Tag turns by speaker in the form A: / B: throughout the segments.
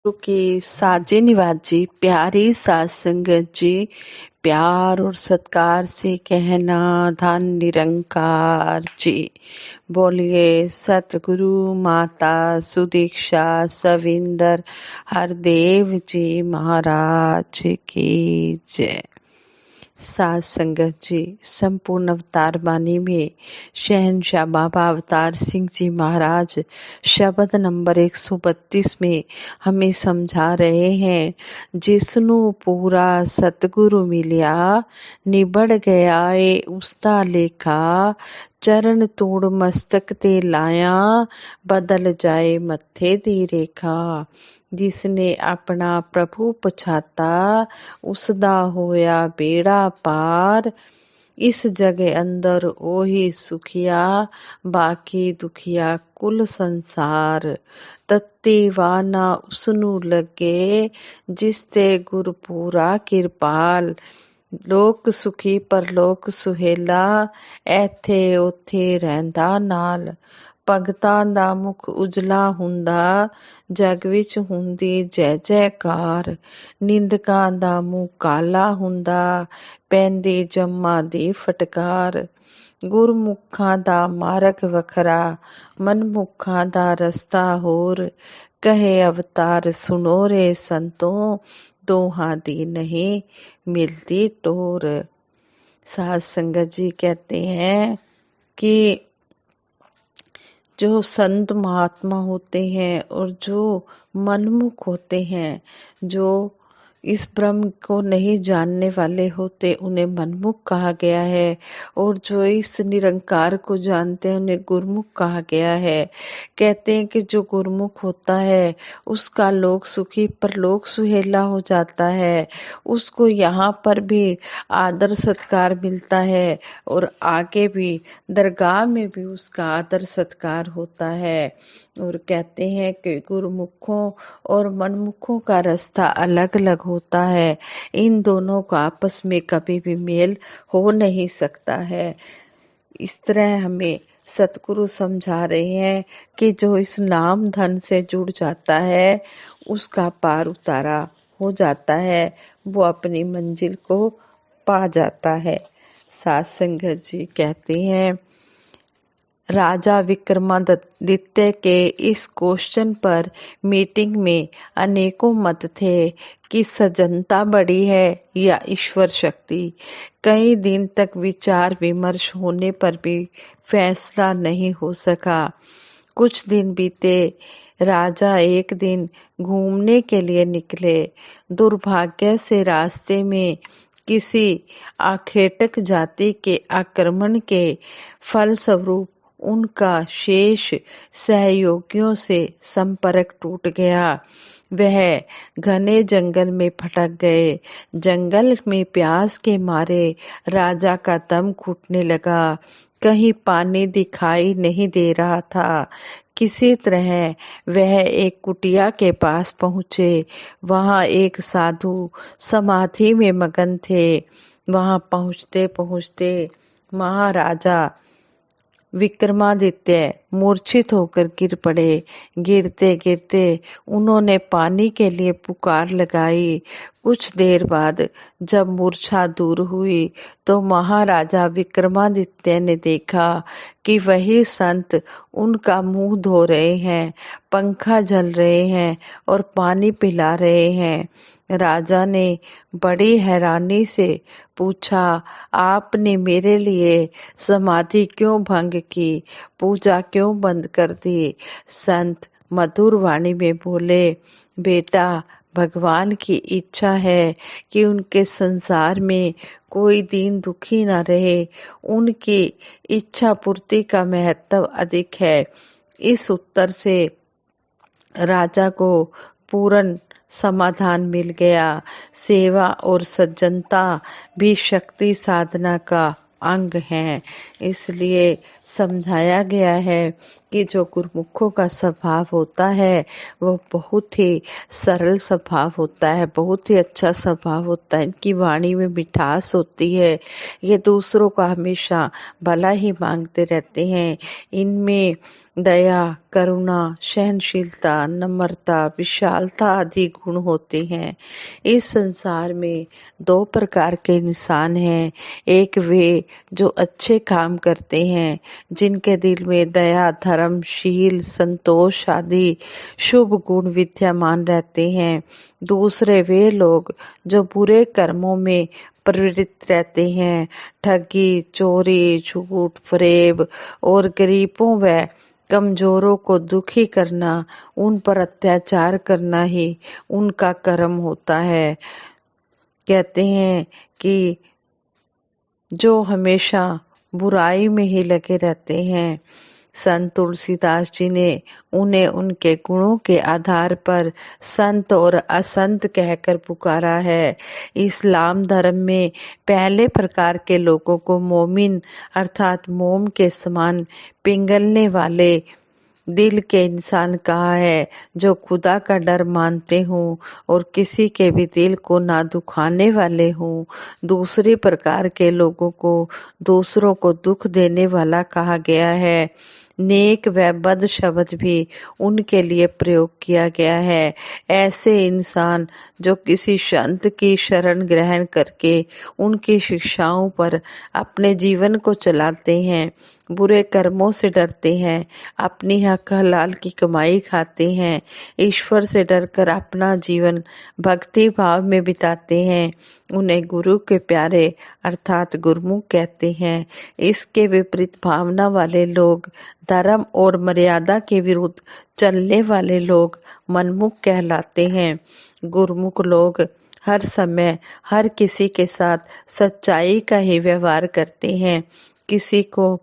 A: के साजे निवाजी प्यारी साध संगत जी, प्यार और सत्कार से कहना धन निरंकार जी। बोलिए सतगुरु माता सुदीक्षा सविंदर हरदेव जी महाराज की जय। साध संगत जी, संपूर्ण अवतार बानी में शहनशाह बाबा अवतार सिंह जी महाराज शब्द नंबर 132 में हमें समझा रहे हैं, जिसनु पूरा सतगुरु मिलिया निबड़ गया ए उसका लेखा, चरण तोड़ मस्तक ते लाया बदल जाए मत्थे दी रेखा। जिसने अपना प्रभु पछाता उसदा होया बेड़ा पार, इस जगह अंदर ओही सुखिया बाकी दुखिया कुल संसार। तत्ती वाना उसनु लगे जिसते गुरपूरा किरपाल, लोक सुखी परलोक सुहेला ਐਥੇ ਉੱਥੇ ਰਹਿੰਦਾ ਨਾਲ। ਭਗਤਾਂ ਦਾ ਮੁਖ ਉਜਲਾ ਹੁੰਦਾ ਜਗ ਵਿੱਚ ਹੁੰਦੀ ਜੈ ਜੈਕਾਰ, ਨਿੰਦਕਾਂ ਦਾ ਮੂੰਹ ਕਾਲਾ ਹੁੰਦਾ ਪੈਂਦੀ ਜੰਮਾਂ ਦੀ ਫਟਕਾਰ। ਗੁਰਮੁਖਾਂ ਦਾ ਮਾਰਗ ਵੱਖਰਾ ਮਨਮੁਖਾਂ ਦਾ ਰਸਤਾ ਹੋਰ, ਕਹੇ ਅਵਤਾਰ ਸੁਣੋ ਰੇ ਸੰਤੋ ਦੋਹਾਂ ਦੀ नहीं मिलती टोर। साध संगत जी कहते हैं कि जो संत महात्मा होते हैं और जो मनमुख होते हैं, जो इस ब्रह्म को नहीं जानने वाले होते उन्हें मनमुख कहा गया है, और जो इस निरंकार को जानते हैं उन्हें गुरमुख कहा गया है। कहते हैं कि जो गुरमुख होता है उसका लोक सुखी परलोक सुहेला हो जाता है, उसको यहाँ पर भी आदर सत्कार मिलता है और आगे भी दरगाह में भी उसका आदर सत्कार होता है। और कहते हैं कि गुरुमुखों और मनमुखों का रास्ता अलग अलग होता है, इन दोनों का आपस में कभी भी मेल हो नहीं सकता है। इस तरह हमें सतगुरु समझा रहे हैं कि जो इस नाम धन से जुड़ जाता है उसका पार उतारा हो जाता है, वो अपनी मंजिल को पा जाता है। साध संगत जी कहते हैं, राजा विक्रमादित्य के इस क्वेश्चन पर मीटिंग में अनेकों मत थे कि सज्जनता बड़ी है या ईश्वर शक्ति। कई दिन तक विचार विमर्श होने पर भी फैसला नहीं हो सका। कुछ दिन बीते। राजा एक दिन घूमने के लिए निकले। दुर्भाग्य से रास्ते में किसी आखेटक जाति के आक्रमण के फलस्वरूप उनका शेष सहयोगियों से संपर्क टूट गया। वह घने जंगल में भटक गए। जंगल में प्यास के मारे राजा का दम घुटने लगा। कहीं पानी दिखाई नहीं दे रहा था। किसी तरह वह एक कुटिया के पास पहुंचे। वहां एक साधु समाधि में मगन थे। वहां पहुंचते पहुंचते महाराजा विक्रमादित्य मूर्छित होकर गिर पड़े। गिरते गिरते उन्होंने पानी के लिए पुकार लगाई। कुछ देर बाद जब मूर्छा दूर हुई तो महाराजा विक्रमादित्य ने देखा कि वही संत उनका मुंह धो रहे हैं, पंखा झल रहे हैं और पानी पिला रहे हैं। राजा ने बड़ी हैरानी से पूछा, आपने मेरे लिए समाधि क्यों भंग की, पूजा क्यों बंद कर दी? संत मधुर वाणी में बोले, बेटा, भगवान की इच्छा है कि उनके संसार में कोई दीन दुखी न रहे। उनकी इच्छा पूर्ति का महत्व अधिक है। इस उत्तर से राजा को पूर्ण समाधान मिल गया। सेवा और सज्जनता भी शक्ति साधना का अंग है। इसलिए समझाया गया है कि जो गुरुमुखों का स्वभाव होता है वो बहुत ही सरल स्वभाव होता है, बहुत ही अच्छा स्वभाव होता है। इनकी वाणी में मिठास होती है। ये दूसरों का हमेशा भला ही मांगते रहते हैं। इनमें दया, करुणा, सहनशीलता, नम्रता, विशालता आदि गुण होते हैं। इस संसार में दो प्रकार के इंसान हैं। एक वे जो अच्छे काम करते हैं, जिनके दिल में दया, धर्म, शील, संतोष आदि शुभ गुण विद्यमान रहते हैं। दूसरे वे लोग जो बुरे कर्मों में प्रवृत्त रहते हैं। ठगी, चोरी, झूठ, फरेब और गरीबों व कमजोरों को दुखी करना, उन पर अत्याचार करना ही उनका कर्म होता है। कहते हैं कि जो हमेशा बुराई में ही लगे रहते हैं, संत तुलसीदास जी ने उन्हें उनके गुणों के आधार पर संत और असंत कहकर पुकारा है। इस्लाम धर्म में पहले प्रकार के लोगों को मोमिन अर्थात मोम के समान पिघलने वाले दिल के इंसान कहा है, जो खुदा का डर मानते हों और किसी के भी दिल को ना दुखाने वाले हों। दूसरे प्रकार के लोगों को दूसरों को दुख देने वाला कहा गया है। नेक व बद शब्द भी उनके लिए प्रयोग किया गया है। ऐसे इंसान जो किसी संत की शरण ग्रहण करके उनकी शिक्षाओं पर अपने जीवन को चलाते हैं, बुरे कर्मों से डरते हैं, अपनी हक हलाल की कमाई खाते हैं, ईश्वर से डरकर अपना जीवन भक्ति भाव में बिताते हैं, उन्हें गुरु के प्यारे अर्थात गुरुमुख कहते हैं। इसके विपरीत भावना वाले लोग, धर्म और मर्यादा के विरुद्ध चलने वाले लोग मनमुख कहलाते हैं। गुरुमुख लोग हर समय हर किसी के साथ सच्चाई का ही व्यवहार करते हैं, किसी को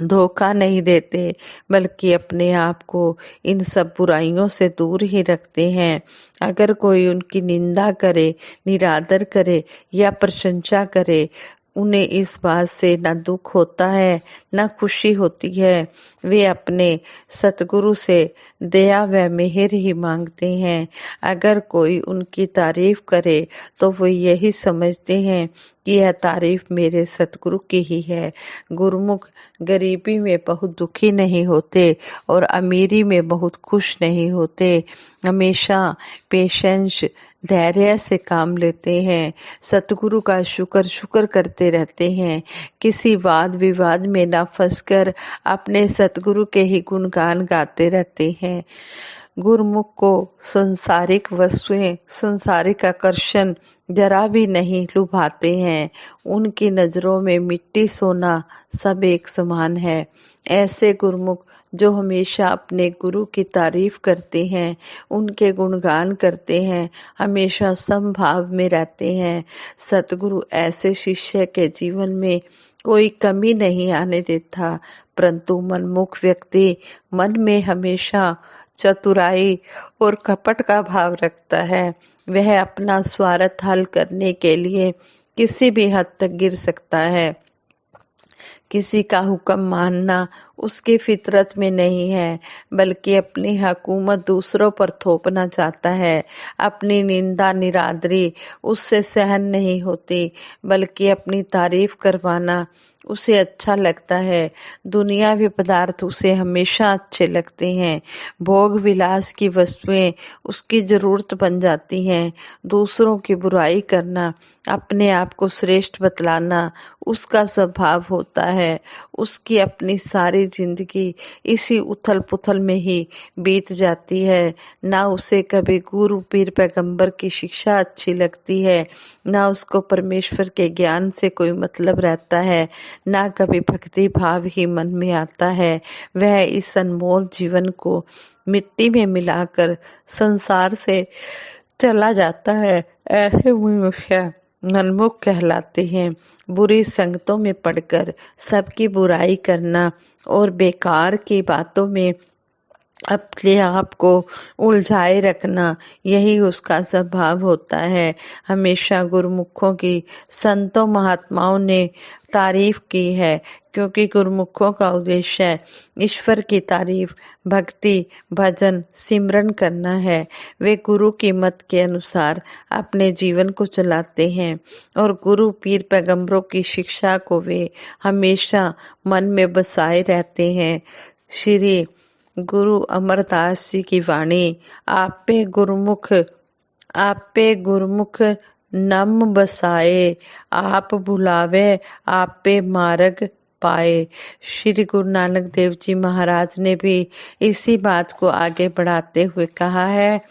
A: धोखा नहीं देते, बल्कि अपने आप को इन सब बुराइयों से दूर ही रखते हैं। अगर कोई उनकी निंदा करे, निरादर करे या प्रशंसा करे, उन्हें इस बात से न दुख होता है न खुशी होती है। वे अपने सतगुरु से दया व मेहर ही मांगते हैं। अगर कोई उनकी तारीफ करे तो वो यही समझते हैं कि यह तारीफ मेरे सतगुरु की ही है। गुरुमुख गरीबी में बहुत दुखी नहीं होते और अमीरी में बहुत खुश नहीं होते। हमेशा पेशेंस धैर्य से काम लेते हैं। सतगुरु का शुक्र करते रहते हैं। किसी वाद विवाद में न फंसकर अपने सतगुरु के ही गुणगान गाते रहते हैं। गुरुमुख को संसारिक वस्तुएं, संसारिक आकर्षण जरा भी नहीं लुभाते हैं। उनकी नजरों में मिट्टी सोना सब एक समान है। ऐसे गुरुमुख जो हमेशा अपने गुरु की तारीफ करते हैं, उनके गुणगान करते हैं, हमेशा समभाव में रहते हैं। सतगुरु ऐसे शिष्य के जीवन में कोई कमी नहीं आने देता, परंतु मनमुख व्यक्ति मन में हमेशा चतुराई और कपट का भाव रखता है। वह अपना स्वार्थ हल करने के लिए किसी भी हद तक गिर सकता है। किसी का हुक्म मानना उसकी फितरत में नहीं है, बल्कि अपनी हुकूमत दूसरों पर थोपना चाहता है। अपनी निंदा निरादरी उससे सहन नहीं होती, बल्कि अपनी तारीफ करवाना उसे अच्छा लगता है। दुनियावी पदार्थ उसे हमेशा अच्छे लगते हैं। भोग विलास की वस्तुएं उसकी जरूरत बन जाती हैं। दूसरों की बुराई करना, अपने आप को श्रेष्ठ बतलाना उसका स्वभाव होता है। उसकी अपनी सारी जिंदगी इसी उथल पुथल में ही बीत जाती है। ना उसे कभी गुरु पीर पैगंबर की शिक्षा अच्छी लगती है, ना उसको परमेश्वर के ज्ञान से कोई मतलब रहता है, ना कभी भक्ति भाव ही मन में आता है। वह इस अनमोल जीवन को मिट्टी में मिलाकर संसार से चला जाता है। ऐसे मनुष्य मनमुख कहलाते हैं। बुरी संगतों में पड़कर सबकी बुराई करना और बेकार की बातों में अपने आप को उलझाए रखना, यही उसका स्वभाव होता है। हमेशा गुरुमुखों की संतों महात्माओं ने तारीफ की है। क्योंकि गुरुमुखों का उद्देश्य ईश्वर की तारीफ, भक्ति, भजन, सिमरन करना है। वे गुरु की मत के अनुसार अपने जीवन को चलाते हैं और गुरु पीर पैगंबरों की शिक्षा को वे हमेशा मन में बसाए रहते हैं। श्री गुरु अमरदास जी की वाणी, आपे गुरुमुख नम बसाए, आप भुलावे आपे मार्ग पाए। श्री गुरु नानक देव जी महाराज ने भी इसी बात को आगे बढ़ाते हुए कहा है,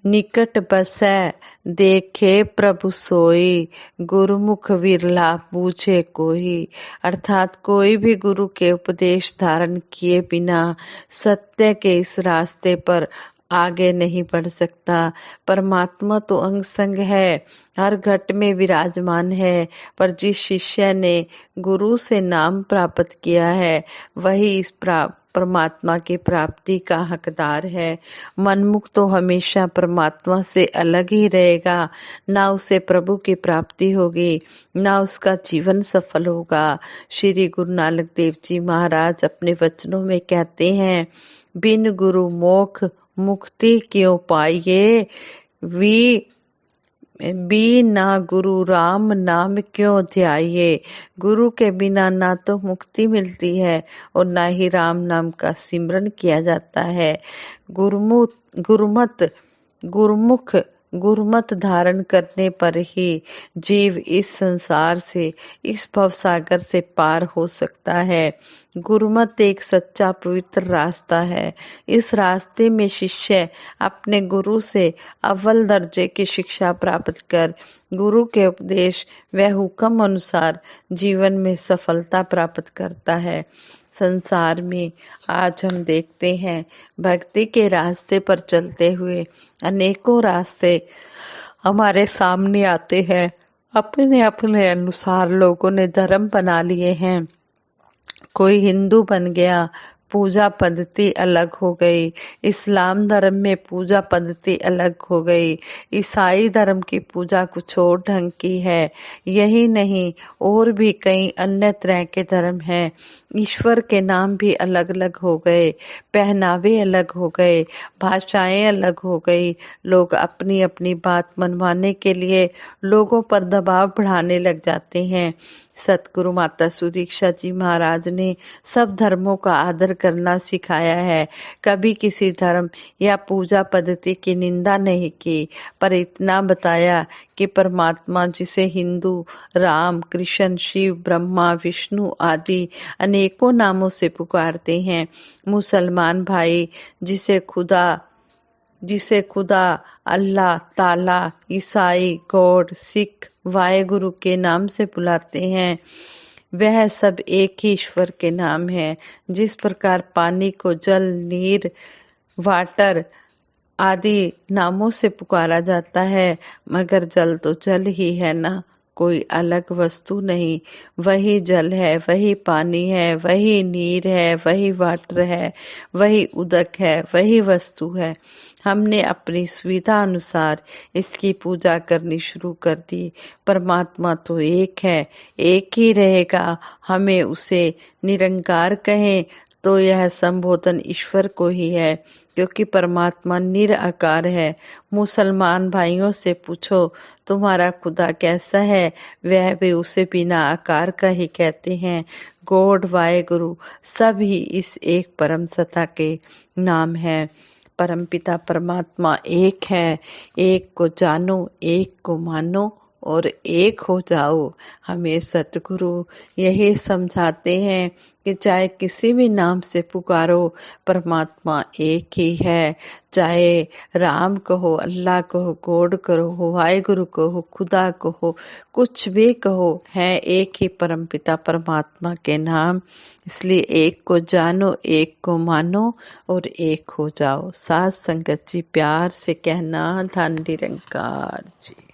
A: निकट बसै देखे प्रभु सोई, गुरुमुख विरला पूछे कोई। अर्थात कोई भी गुरु के उपदेश धारण किए बिना सत्य के इस रास्ते पर आगे नहीं बढ़ सकता। परमात्मा तो अंग संग है, हर घट में विराजमान है, पर जिस शिष्य ने गुरु से नाम प्राप्त किया है वही इस परमात्मा की प्राप्ति का हकदार है। मनमुख तो हमेशा परमात्मा से अलग ही रहेगा, ना उसे प्रभु की प्राप्ति होगी, ना उसका जीवन सफल होगा। श्री गुरु नानक देव जी महाराज अपने वचनों में कहते हैं, बिन गुरु मोख मुक्ति क्यों पाइए, बी ना गुरु राम नाम क्यों ध्याइए। गुरु के बिना ना तो मुक्ति मिलती है और ना ही राम नाम का सिमरन किया जाता है। गुरुमत धारण करने पर ही जीव इस संसार से, इस भवसागर से पार हो सकता है। गुरुमत एक सच्चा पवित्र रास्ता है। इस रास्ते में शिष्य अपने गुरु से अव्वल दर्जे की शिक्षा प्राप्त कर गुरु के उपदेश व हुक्म अनुसार जीवन में सफलता प्राप्त करता है। संसार में आज हम देखते हैं, भक्ति के रास्ते पर चलते हुए अनेकों रास्ते हमारे सामने आते हैं। अपने अपने अनुसार लोगों ने धर्म बना लिए हैं। कोई हिंदू बन गया, पूजा पद्धति अलग हो गई। इस्लाम धर्म में पूजा पद्धति अलग हो गई। ईसाई धर्म की पूजा कुछ और ढंग की है। यही नहीं, और भी कई अन्य तरह के धर्म हैं। ईश्वर के नाम भी अलग अलग हो गए, पहनावे अलग हो गए, भाषाएं अलग हो गई। लोग अपनी अपनी बात मनवाने के लिए लोगों पर दबाव बढ़ाने लग जाते हैं। सतगुरु माता सुदीक्षा जी महाराज ने सब धर्मों का आदर करना सिखाया है। कभी किसी धर्म या पूजा पद्धति की निंदा नहीं की, पर इतना बताया कि परमात्मा जिसे हिंदू राम, कृष्ण, शिव, ब्रह्मा, विष्णु आदि अनेकों नामों से पुकारते हैं, मुसलमान भाई जिसे खुदा, अल्लाह ताला, ईसाई, गॉड, सिख, वाहेगुरु के नाम से बुलाते हैं, वह सब एक ही ईश्वर के नाम है। जिस प्रकार पानी को जल, नीर, वाटर आदि नामों से पुकारा जाता है, मगर जल तो जल ही है ना, कोई अलग वस्तु नहीं। वही जल है, वही पानी है, वही नीर है, वही वाटर है, वही उदक है, वही वस्तु है। हमने अपनी सुविधा अनुसार इसकी पूजा करनी शुरू कर दी। परमात्मा तो एक है, एक ही रहेगा। हमें उसे निरंकार कहें तो यह संबोधन ईश्वर को ही है, क्योंकि परमात्मा निराकार है। मुसलमान भाइयों से पूछो तुम्हारा खुदा कैसा है, वह भी उसे बिना आकार का ही कहते हैं। गॉड, वाहेगुरु सब ही इस एक परम सत्ता के नाम है। परमपिता परमात्मा एक है। एक को जानो, एक को मानो और एक हो जाओ। हमें सतगुरु यही समझाते हैं कि चाहे किसी भी नाम से पुकारो, परमात्मा एक ही है। चाहे राम कहो, अल्लाह कहो, गॉड कहो, वाहेगुरु कहो, खुदा कहो, कुछ भी कहो, है एक ही परमपिता परमात्मा के नाम। इसलिए एक को जानो, एक को मानो और एक हो जाओ। साथ संगत जी प्यार से कहना, धन निरंकार जी।